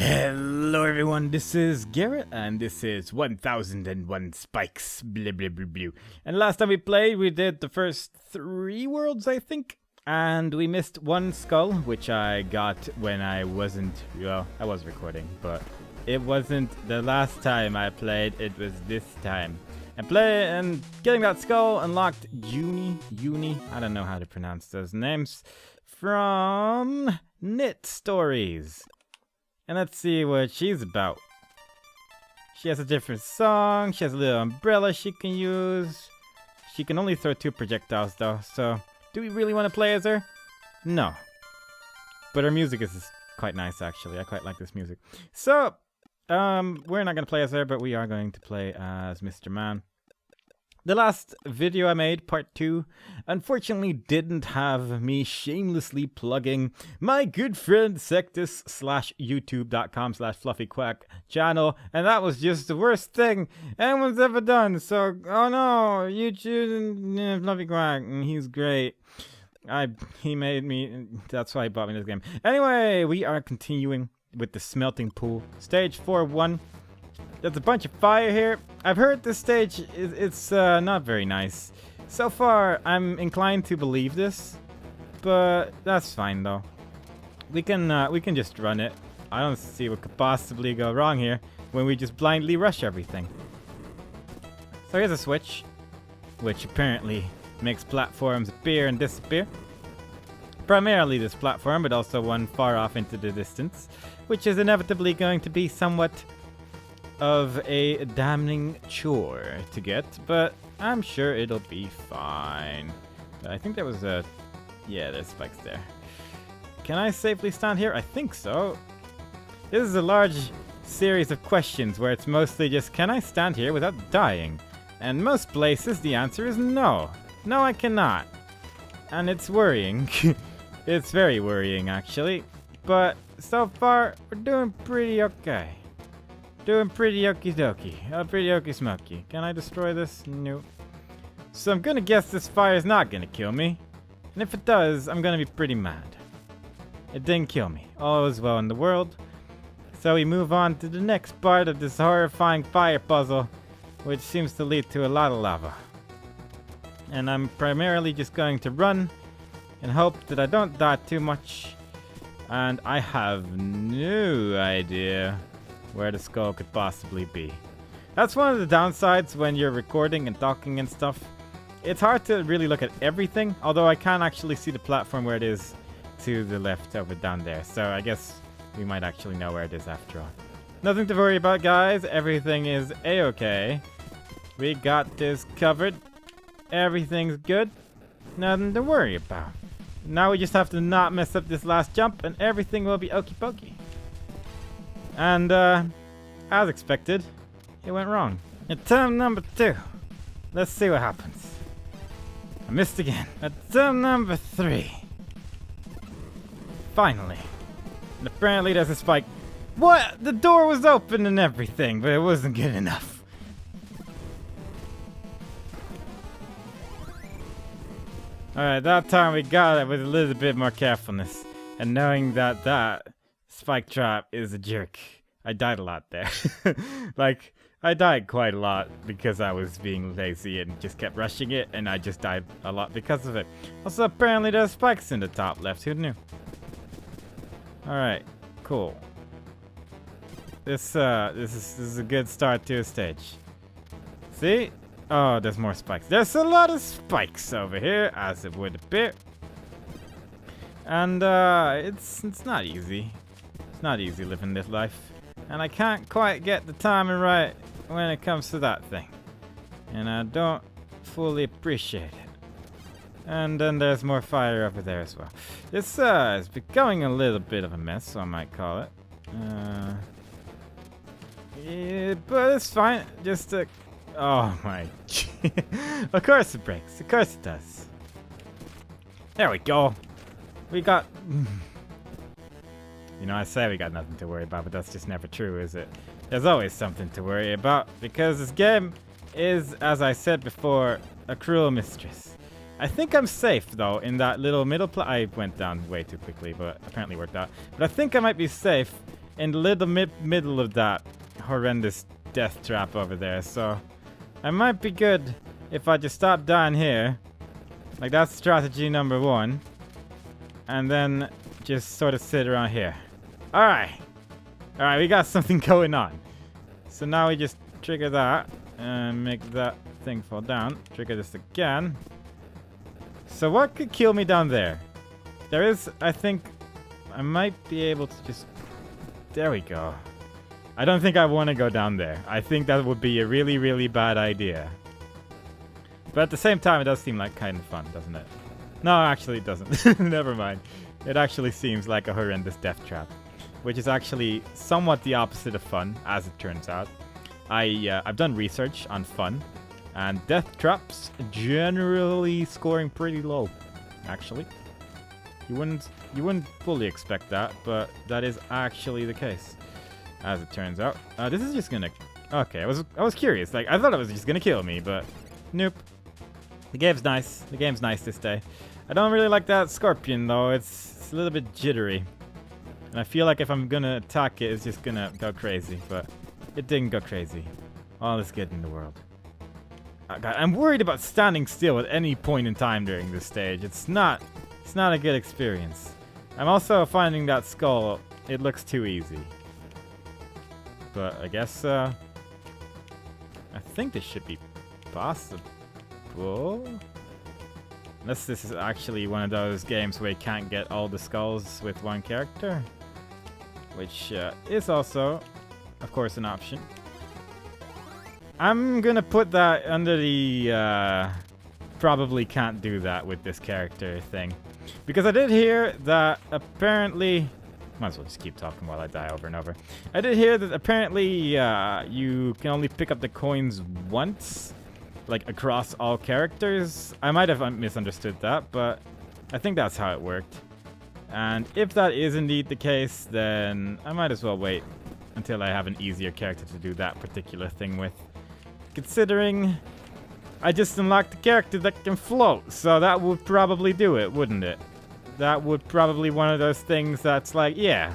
Hello everyone, this is Garrett, and this is 1001 Spikes, blah blah blah blah. And last time we played, we did the first 3 worlds, I think. And we missed one skull, which I got when I wasn't, well, I was recording, but it wasn't the last time I played, it was this time. And getting that skull unlocked Uni, I don't know how to pronounce those names, from Knit Stories. And let's see what she's about. She has a different song. She has a little umbrella she can use. She can only throw 2 projectiles though. So, do we really want to play as her? No. But her music is quite nice actually. I quite like this music. So, we're not going to play as her, but we are going to play as Mr. Man. The last video I made, part 2, unfortunately didn't have me shamelessly plugging my good friend Sectus/youtube.com/fluffyquack channel, and that was just the worst thing anyone's ever done. So, oh no, YouTube, Fluffy Quack, he's great. He made me, that's why he bought me this game. Anyway, we are continuing with the smelting pool, stage 4-1. There's a bunch of fire here. I've heard this stage it's not very nice. So far, I'm inclined to believe this, but that's fine though. We can just run it. I don't see what could possibly go wrong here when we just blindly rush everything. So here's a switch, which apparently makes platforms appear and disappear. Primarily this platform, but also one far off into the distance, which is inevitably going to be somewhat of a damning chore to get, but I'm sure it'll be fine. I think there was yeah, there's spikes there. Can I safely stand here? I think so. This is a large series of questions where it's mostly just, can I stand here without dying? And most places the answer is no. No, I cannot. And it's worrying. It's very worrying actually. But so far, we're doing pretty okay. Doing pretty okie dokie. Pretty okie smoky. Can I destroy this? No. So I'm gonna guess this fire is not gonna kill me. And if it does, I'm gonna be pretty mad. It didn't kill me. All is well in the world. So we move on to the next part of this horrifying fire puzzle, which seems to lead to a lot of lava. And I'm primarily just going to run and hope that I don't die too much. And I have no idea where the skull could possibly be. That's one of the downsides when you're recording and talking and stuff. It's hard to really look at everything, although I can actually see the platform where it is to the left over down there. So I guess we might actually know where it is after all. Nothing to worry about, guys. Everything is a-okay. We got this covered. Everything's good. Nothing to worry about. Now we just have to not mess up this last jump and everything will be okie pokey. And, as expected, it went wrong. Attempt number 2. Let's see what happens. I missed again. Attempt number 3. Finally. And apparently there's a spike. What? The door was open and everything, but it wasn't good enough. Alright, that time we got it with a little bit more carefulness. And knowing that spike trap is a jerk. I died a lot there. Like, I died quite a lot because I was being lazy and just kept rushing it, and I just died a lot because of it. Also, apparently there's spikes in the top left. Who knew? Alright, cool. This is a good start to a stage. See? Oh, there's more spikes. There's a lot of spikes over here, as it would appear. And it's not easy. It's not easy living this life. And I can't quite get the timing right when it comes to that thing. And I don't fully appreciate it. And then there's more fire over there as well. This is becoming a little bit of a mess, so I might call it. Yeah, but it's fine. Just oh my. Of course it breaks. Of course it does. There we go. We got... You know, I say we got nothing to worry about, but that's just never true, is it? There's always something to worry about, because this game is, as I said before, a cruel mistress. I think I'm safe, though, in that little middle I went down way too quickly, but apparently worked out. But I think I might be safe in the little middle of that horrendous death trap over there, so I might be good if I just stop down here. Like, that's strategy number 1. And then just sort of sit around here. Alright. Alright, we got something going on. So now we just trigger that and make that thing fall down. Trigger this again. So what could kill me down there? There is, I think, I might be able to just... There we go. I don't think I want to go down there. I think that would be a really, really bad idea. But at the same time, it does seem like kind of fun, doesn't it? No, actually it doesn't. Never mind. It actually seems like a horrendous death trap, which is actually somewhat the opposite of fun, as it turns out. I've done research on fun, and death traps generally scoring pretty low, actually. You wouldn't fully expect that, but that is actually the case, as it turns out. This is just gonna... Okay, I was curious. Like, I thought it was just gonna kill me, but nope. The game's nice. The game's nice this day. I don't really like that scorpion, though. It's a little bit jittery. And I feel like if I'm gonna attack it, it's just gonna go crazy, but it didn't go crazy. All is good in the world. God, I'm worried about standing still at any point in time during this stage. It's not a good experience. I'm also finding that skull, it looks too easy. But I guess, I think this should be possible. Unless this is actually one of those games where you can't get all the skulls with one character. Which is also, of course, an option. I'm gonna put that under the probably can't do that with this character thing. Because I did hear that apparently... Might as well just keep talking while I die over and over. I did hear that apparently you can only pick up the coins once, like across all characters. I might have misunderstood that, but I think that's how it worked. And if that is indeed the case, then I might as well wait until I have an easier character to do that particular thing with. Considering I just unlocked a character that can float, so that would probably do it, wouldn't it? That would probably one of those things that's like, yeah,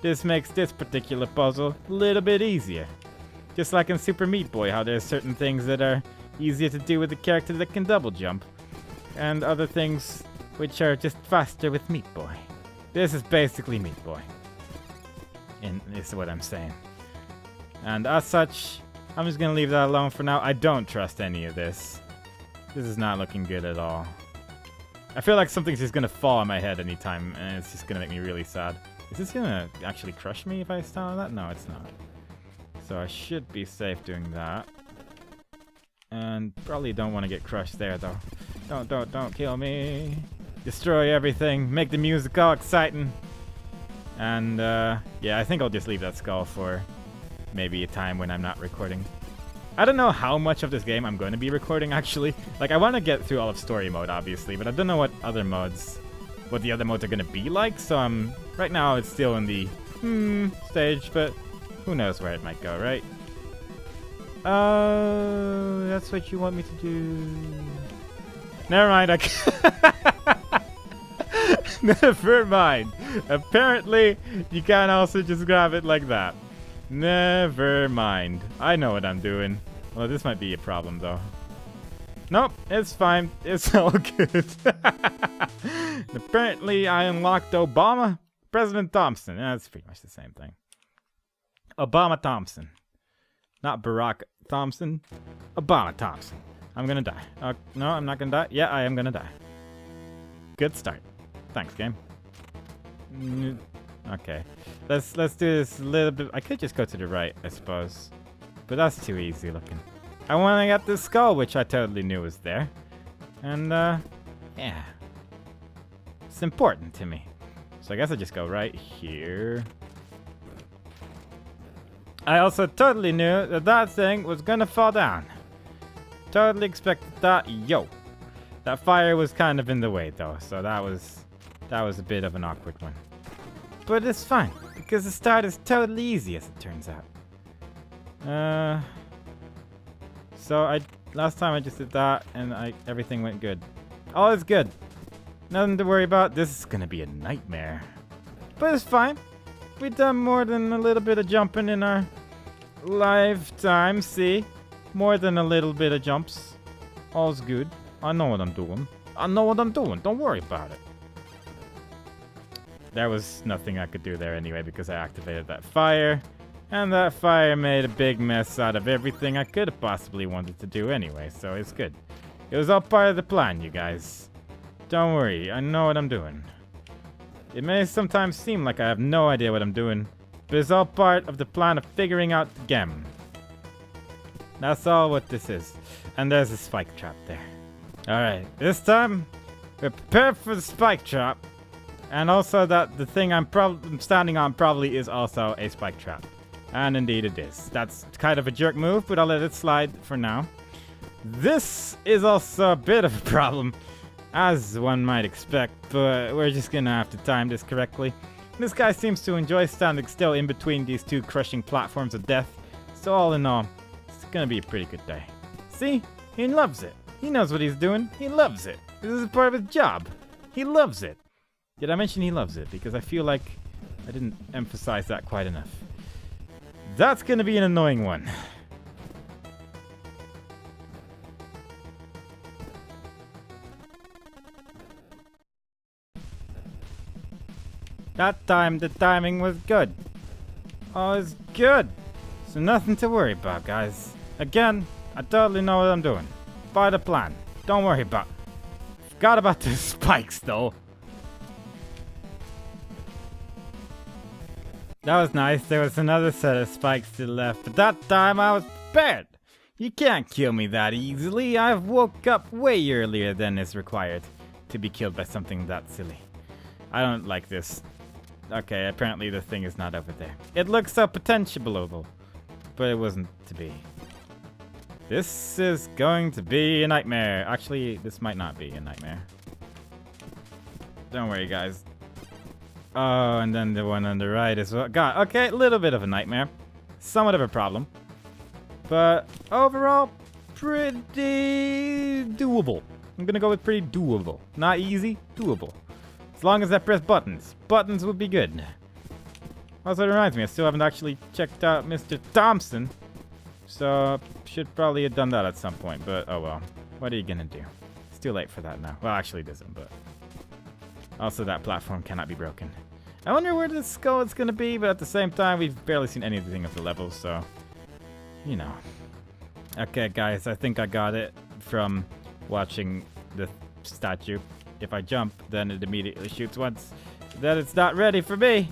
this makes this particular puzzle a little bit easier. Just like in Super Meat Boy, how there's certain things that are easier to do with a character that can double jump, and other things which are just faster with Meat Boy. This is basically Meat Boy, and is what I'm saying. And as such, I'm just gonna leave that alone for now. I don't trust any of this. This is not looking good at all. I feel like something's just gonna fall on my head anytime, and it's just gonna make me really sad. Is this gonna actually crush me if I stand on that? No, it's not. So I should be safe doing that. And probably don't want to get crushed there, though. Don't kill me. Destroy everything. Make the music all exciting. And, yeah, I think I'll just leave that skull for maybe a time when I'm not recording. I don't know how much of this game I'm going to be recording, actually. Like, I want to get through all of story mode, obviously, but I don't know what the other modes are going to be like, so right now it's still in the stage, but who knows where it might go, right? That's what you want me to do. Never mind, Never mind. Apparently, you can also just grab it like that. Never mind. I know what I'm doing. Well, this might be a problem, though. Nope, it's fine. It's all good. Apparently, I unlocked Obama. President Thompson. That's pretty much the same thing. Obama Thompson. Not Barack Thompson. Obama Thompson. I'm gonna die. No, I'm not gonna die. Yeah, I am gonna die. Good start. Thanks, game. Okay. Let's do this a little bit. I could just go to the right, I suppose. But that's too easy looking. I want to get this skull, which I totally knew was there. And, yeah. It's important to me. So I guess I just go right here. I also totally knew that thing was gonna fall down. Totally expected that. Yo. That fire was kind of in the way, though. So that was a bit of an awkward one. But it's fine, because the start is totally easy, as it turns out. So last time I just did that, and everything went good. All is good. Nothing to worry about. This is gonna be a nightmare. But it's fine. we've done more than a little bit of jumping in our lifetime, see? More than a little bit of jumps. All's good. I know what I'm doing. I know what I'm doing. Don't worry about it. There was nothing I could do there anyway because I activated that fire. And that fire made a big mess out of everything I could have possibly wanted to do anyway, so it's good. It was all part of the plan, you guys. Don't worry, I know what I'm doing. It may sometimes seem like I have no idea what I'm doing, but it's all part of the plan of figuring out the game. That's all what this is. And there's a spike trap there. Alright, this time, we're prepared for the spike trap. And also that the thing I'm standing on probably is also a spike trap. And indeed it is. That's kind of a jerk move, but I'll let it slide for now. This is also a bit of a problem, as one might expect, but we're just gonna have to time this correctly. This guy seems to enjoy standing still in between these two crushing platforms of death, so all in all, it's gonna be a pretty good day. See? He loves it. He knows what he's doing. He loves it. This is a part of his job. He loves it. Did I mention he loves it? Because I feel like I didn't emphasize that quite enough. That's gonna be an annoying one. That time, the timing was good. Oh, it's good. So nothing to worry about, guys. Again, I totally know what I'm doing. By the plan. Don't worry about. Forgot about the spikes, though. That was nice. There was another set of spikes to the left, but that time I was prepared. You can't kill me that easily. I've woke up way earlier than is required to be killed by something that silly. I don't like this. Okay, apparently the thing is not over there. It looks so potentiable, but it wasn't to be. This is going to be a nightmare. Actually, this might not be a nightmare. Don't worry, guys. Oh, and then the one on the right as well. God, okay, a little bit of a nightmare. Somewhat of a problem. But overall, pretty doable. I'm gonna go with pretty doable. Not easy, doable. As long as I press buttons. Buttons would be good. Also, it reminds me, I still haven't actually checked out Mr. Thompson. So, should probably have done that at some point, but oh well. What are you gonna do? It's too late for that now. Well, actually it isn't, but... Also, that platform cannot be broken. I wonder where this skull is going to be, but at the same time, we've barely seen anything of the levels, so... You know. Okay, guys, I think I got it from watching the statue. If I jump, then it immediately shoots once. Then it's not ready for me!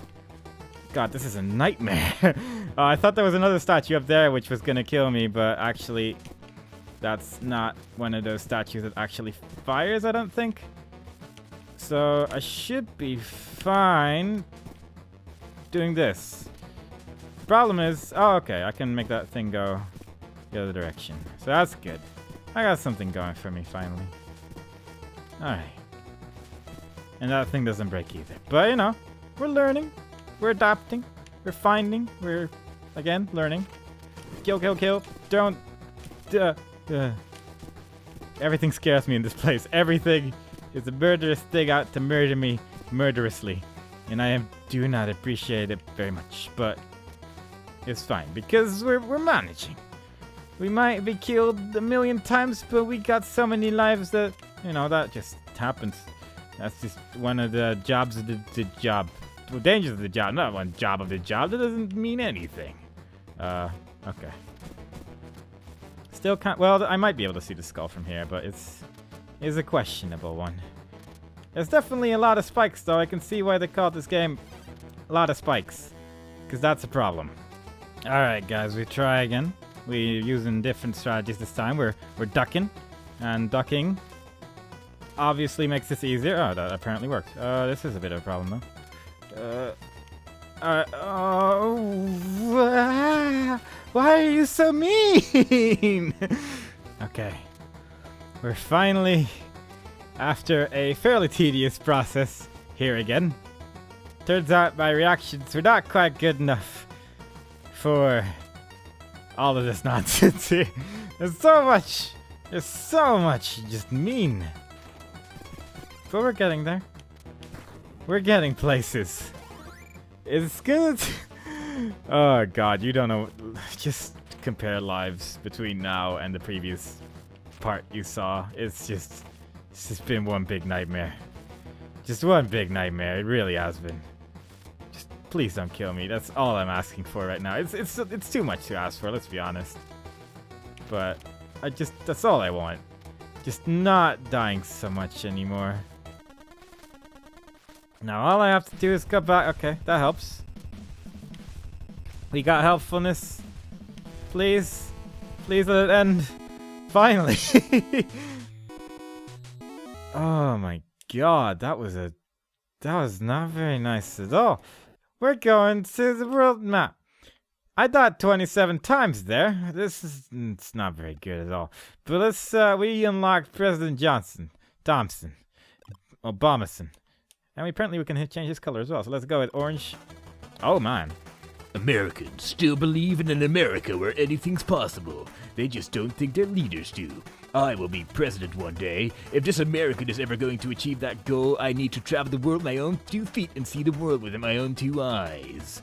God, this is a nightmare. I thought there was another statue up there which was going to kill me, but actually... That's not one of those statues that actually fires, I don't think. So I should be fine doing this. Problem is, oh, okay, I can make that thing go the other direction. So that's good. I got something going for me finally. Alright. And that thing doesn't break either. But you know, we're learning. We're adapting. We're finding. We're, again, learning. Kill, kill, kill. Don't. Everything scares me in this place. Everything. Is a murderous thing out to murder me murderously. And I do not appreciate it very much, but it's fine because we're managing. We might be killed a million times, but we got so many lives that, you know, that just happens. That's just one of the jobs of the job. Well, dangers of the job, not one job of the job. That doesn't mean anything. Okay. Still can't, well, I might be able to see the skull from here, but it's a questionable one. There's definitely a lot of spikes, though. I can see why they called this game a lot of spikes, because that's a problem. Alright, guys, we try again. We're using different strategies this time. We're ducking, and ducking obviously makes this easier. Oh, that apparently worked. This is a bit of a problem, though. Why are you so mean? Okay. We're finally, after a fairly tedious process, here again. Turns out my reactions were not quite good enough for all of this nonsense here. There's so much just mean. But we're getting there. We're getting places. It's gonna... Oh god, you don't know. Just compare lives between now and the previous part you saw. It's just been one big nightmare. Just one big nightmare. It really has been. Just please don't kill me. That's all I'm asking for right now. It's too much to ask for, let's be honest. But that's all I want. Just not dying so much anymore. Now all I have to do is go back. Okay, that helps. We got helpfulness. Please. Please let it end. Finally. Oh my god, that was not very nice at all. We're going to the world map. I died 27 times there. It's not very good at all. But we unlocked President Thompson, Obamason. And apparently we can change his color as well. So let's go with orange. Oh man. Americans still believe in an America where anything's possible. They just don't think their leaders do. I will be president one day. If this American is ever going to achieve that goal, I need to travel the world with my own 2 feet and see the world with my own 2 eyes.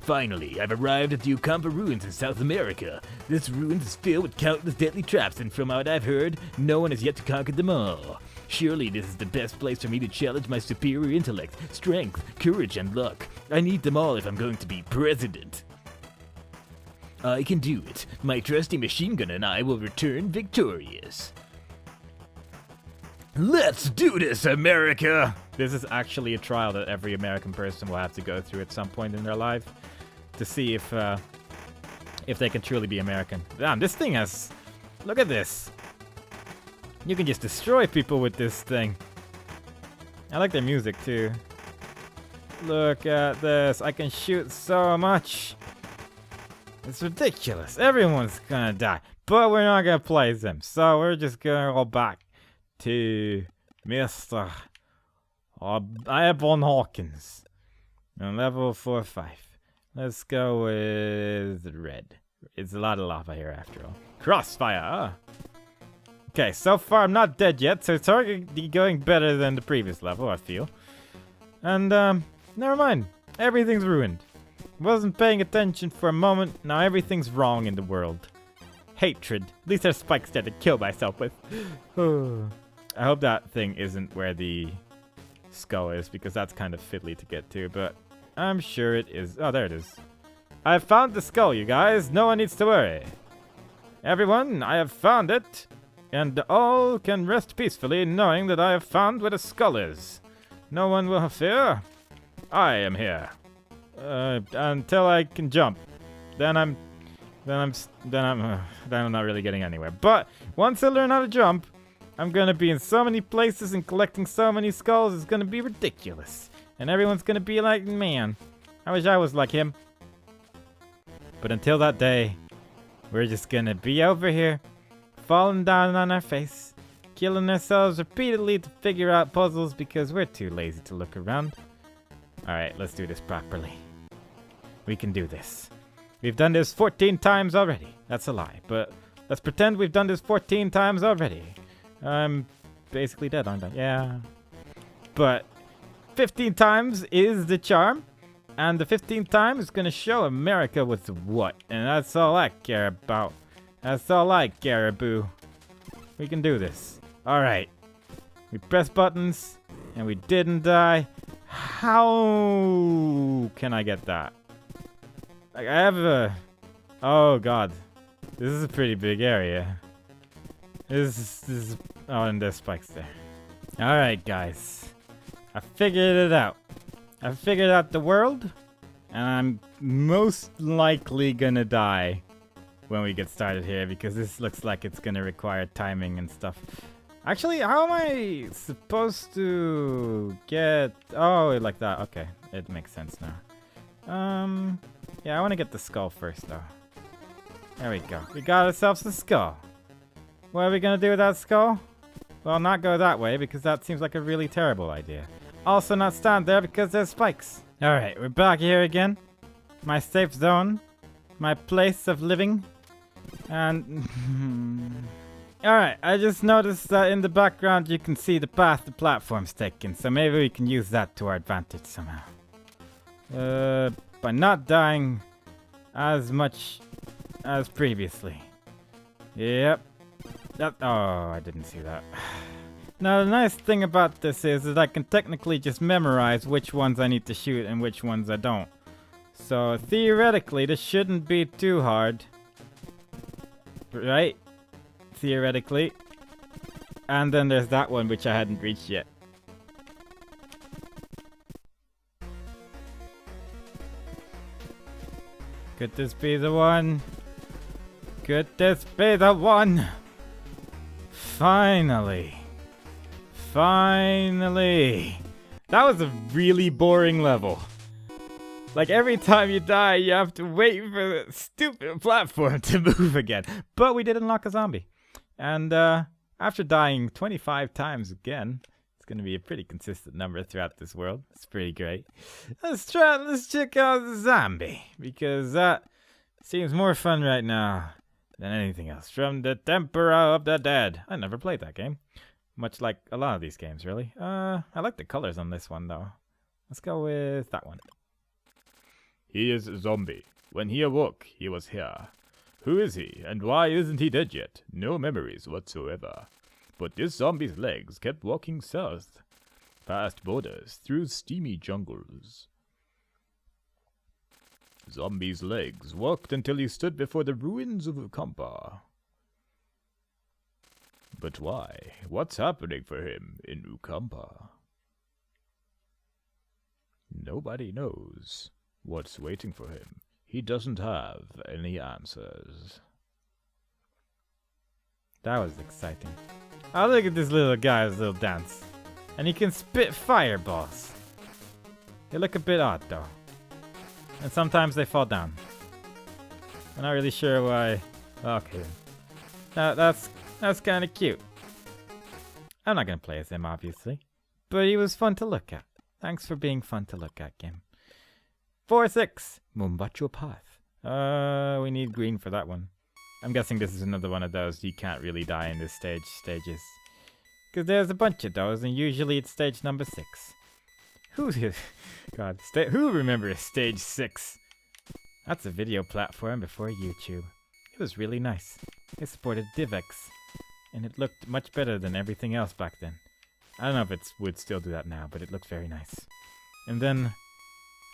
Finally, I've arrived at the Ucampa ruins in South America. This ruins is filled with countless deadly traps, and from what I've heard, no one has yet to conquer them all. Surely this is the best place for me to challenge my superior intellect, strength, courage, and luck. I need them all if I'm going to be president. I can do it. My trusty machine gun and I will return victorious. Let's do this, America! This is actually a trial that every American person will have to go through at some point in their life to see if they can truly be American. Damn, this thing has... Look at this. You can just destroy people with this thing. I like their music too. Look at this. I can shoot so much. It's ridiculous. Everyone's gonna die. But we're not gonna play them. So we're just gonna go back to Mr. Airborne Hawkins. On level 4-5. Let's go with red. It's a lot of lava here after all. Crossfire. Ah. Okay, so far I'm not dead yet, so it's already going better than the previous level, I feel. And, never mind. Everything's ruined. Wasn't paying attention for a moment, now everything's wrong in the world. Hatred. At least there's spikes there to kill myself with. I hope that thing isn't where the skull is, because that's kind of fiddly to get to, but I'm sure it is. Oh, there it is. I have found the skull, you guys. No one needs to worry. Everyone, I have found it. And all can rest peacefully knowing that I have found where the skull is. No one will fear. I am here. Until I can jump. Then I'm not really getting anywhere. But once I learn how to jump, I'm gonna be in so many places and collecting so many skulls, it's gonna be ridiculous. And everyone's gonna be like, man, I wish I was like him. But until that day, we're just gonna be over here, falling down on our face, killing ourselves repeatedly to figure out puzzles because we're too lazy to look around. Alright, let's do this properly. We can do this. We've done this 14 times already. That's a lie, but let's pretend we've done this 14 times already. I'm basically dead, aren't I? Yeah. But 15 times is the charm, and the 15th time is gonna show America what's what, and that's all I care about. That's all I care, boo. We can do this. Alright. We press buttons, and we didn't die. How can I get that? Like, I have a... Oh, God. This is a pretty big area. This is... Oh, and there's spikes there. Alright, guys. I figured it out. I figured out the world, and I'm most likely gonna die when we get started here, because this looks like it's gonna require timing and stuff. Actually, how am I supposed to get... Oh, like that. Okay, it makes sense now. Yeah, I want to get the skull first, though. There we go. We got ourselves the skull. What are we gonna do with that skull? Well, not go that way, because that seems like a really terrible idea. Also not stand there, because there's spikes. Alright, we're back here again. My safe zone. My place of living. And... Alright, I just noticed that in the background you can see the path the platform's taken, so maybe we can use that to our advantage somehow. by not dying as much as previously. Yep. Oh, I didn't see that. Now, the nice thing about this is that I can technically just memorize which ones I need to shoot and which ones I don't. So, theoretically, this shouldn't be too hard. Right? Theoretically. And then there's that one which I hadn't reached yet. Could this be the one? Could this be the one? Finally. Finally. That was a really boring level. Like every time you die, you have to wait for the stupid platform to move again. But we did unlock a zombie. And after dying 25 times again, it's going to be a pretty consistent number throughout this world. It's pretty great. Let's check out the zombie. Because that seems more fun right now than anything else. From the Tempera of the Dead. I never played that game. Much like a lot of these games, really. I like the colors on this one, though. Let's go with that one. He is a zombie. When he awoke, he was here. Who is he, and why isn't he dead yet? No memories whatsoever. But this zombie's legs kept walking south, past borders, through steamy jungles. Zombie's legs walked until he stood before the ruins of Ukampa. But why? What's happening for him in Ukampa? Nobody knows what's waiting for him. He doesn't have any answers. That was exciting. Oh, look at this little guy's little dance. And he can spit fireballs. They look a bit odd, though. And sometimes they fall down. I'm not really sure why. Okay. That's kind of cute. I'm not going to play as him, obviously. But he was fun to look at. Thanks for being fun to look at, game. 4-6. Mumbacho Path. We need green for that one. I'm guessing this is another one of those you can't really die in this stages. Because there's a bunch of those, and usually it's stage number 6. Who remembers stage 6? That's a video platform before YouTube. It was really nice. It supported DivX, and it looked much better than everything else back then. I don't know if it would still do that now, but it looked very nice. And then,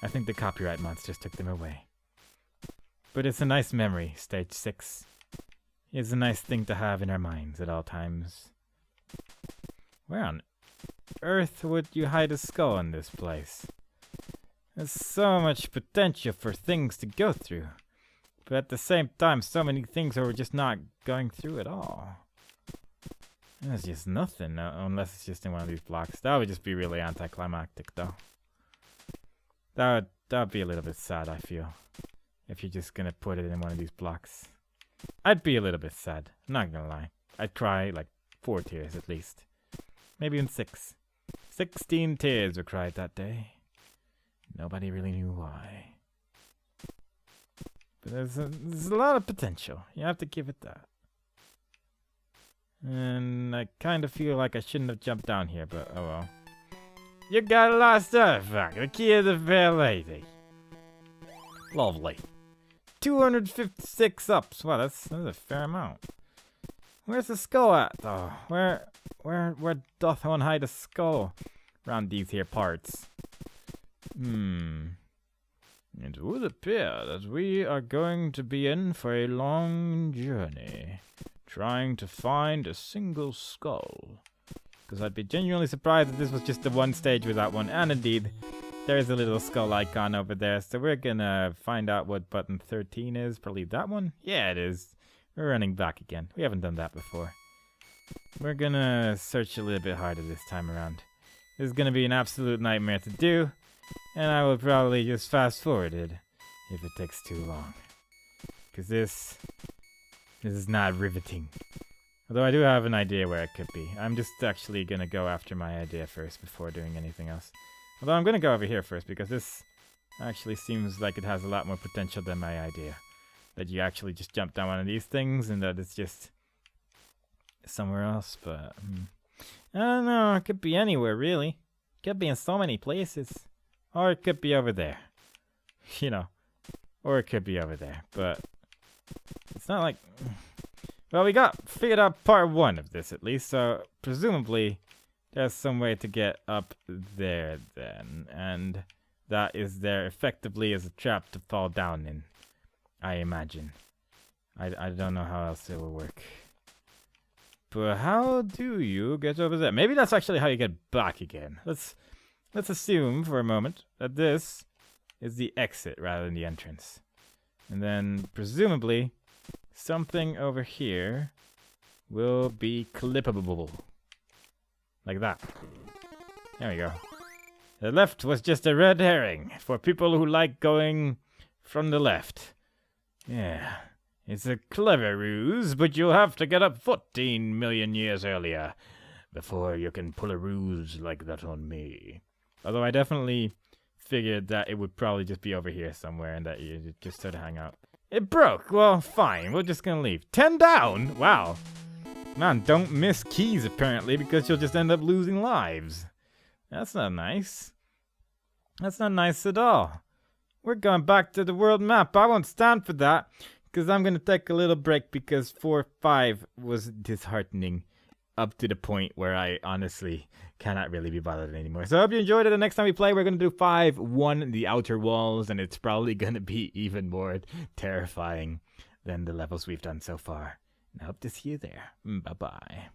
I think the copyright monsters took them away. But it's a nice memory, stage 6. It's a nice thing to have in our minds at all times. Where on earth would you hide a skull in this place? There's so much potential for things to go through. But at the same time, so many things are just not going through at all. There's just nothing, unless it's just in one of these blocks. That would just be really anticlimactic, though. That would be a little bit sad, I feel. If you're just gonna put it in one of these blocks. I'd be a little bit sad, I'm not gonna lie. I'd cry like 4 tears at least. Maybe even 6. 16 tears were cried that day. Nobody really knew why. But there's a lot of potential. You have to give it that. And I kind of feel like I shouldn't have jumped down here, but oh well. You got a lost artifact, the key of the fair lady. Lovely. 256 ups. Wow, that's a fair amount. Where's the skull at, though? Where doth one hide a skull around these here parts? It would appear that we are going to be in for a long journey, trying to find a single skull. Because I'd be genuinely surprised if this was just the one stage with that one. And indeed, there's a little skull icon over there. So we're gonna find out what button 13 is. Probably that one? Yeah, it is. We're running back again. We haven't done that before. We're gonna search a little bit harder this time around. This is gonna be an absolute nightmare to do. And I will probably just fast forward it if it takes too long. Because this is not riveting. Although I do have an idea where it could be. I'm just actually going to go after my idea first before doing anything else. Although I'm going to go over here first because this actually seems like it has a lot more potential than my idea. That you actually just jump down one of these things and that it's just somewhere else. But I don't know. It could be anywhere really. It could be in so many places. Or it could be over there. You know. Or it could be over there, but it's not like... Well, we figured out part 1 of this at least, so presumably there's some way to get up there then, and that is there effectively as a trap to fall down in, I imagine. I don't know how else it will work. But how do you get over there? Maybe that's actually how you get back again. Let's assume for a moment that this is the exit rather than the entrance. And then presumably something over here will be clippable. Like that. There we go. The left was just a red herring for people who like going from the left. Yeah. It's a clever ruse, but you'll have to get up 14 million years earlier before you can pull a ruse like that on me. Although I definitely figured that it would probably just be over here somewhere and that you just sort of hang out. It broke. Well, fine. We're just gonna leave. 10 down? Wow. Man, don't miss keys apparently because you'll just end up losing lives. That's not nice. That's not nice at all. We're going back to the world map. I won't stand for that. Because I'm going to take a little break because 4-5 was disheartening up to the point where I honestly cannot really be bothered anymore. So I hope you enjoyed it. The next time we play, we're going to do 5-1, the Outer Walls, and it's probably going to be even more terrifying than the levels we've done so far. And I hope to see you there. Bye-bye.